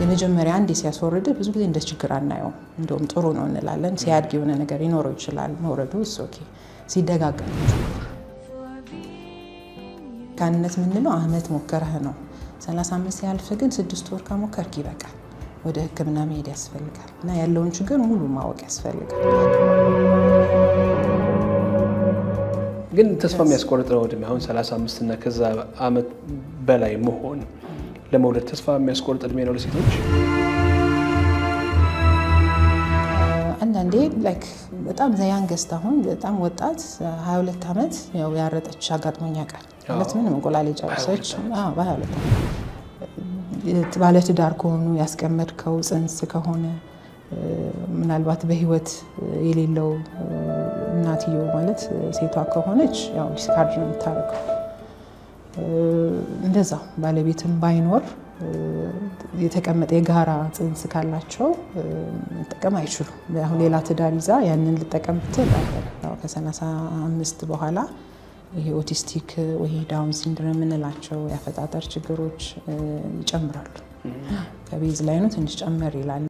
የመጀመሪያ አንዴ ሲያስወርድ ብዙ ጊዜ እንደ ችግር አናየው እንደውም ጥሩ ነው እንላለን ሲያድግ የሆነ ነገር ይኖረው ይችላል መውረዱ ኦኬ ሲደጋገም ካንነት ምንድነው አመት ሞከረህ ነው 35 ያልፍ ግን 6 ወር ከሞከርክ ይበቃል ወደ ህክምና መሄድ ያስፈልጋል እና ያለውን ችግር ሙሉ ማወቅ ያስፈልጋል ግን ተስፋ የሚያስቆርጠው እድሜ አሁን 35 እና ከዛ አመት በላይ መሆን ለመውለድ ተስፋ የሚያስቆርጥ እድሜ ነው ለሴቶች አንዳንዴ ላይክ በጣም ዘያንገስት አሁን በጣም ወጣት 22 አመት ያው ያረጠች አጋጥሞኛ ቃል ማለት ምንም እንቆላል የጨረሰች በ22 ባለ ትዳር ከሆኑ ያስቀመጥከው ጽንስ ከሆነ ምናልባት በህይወት የሌለው እናትዮ ማለት ሴቷ ከሆነች ያው ዲስካርድ ነው የምታረገው እንደዛ ባለቤትም ባይኖር የተቀመጠ የጋራ ጽንስ ካላቸው መጠቀም አይችሉም አሁን ሌላ ትዳር ይዛ ያንን ልጠቀም ብትል ያው ከ35 በኋላ ይሄ ኦቲስቲክ ወይ ዳውን ሲንድሮም እንላቸው ያፈጣጠር ችግሮች ይጨምራሉ ከቤዝ ላይ ነው ትንሽ ጨመር ይላል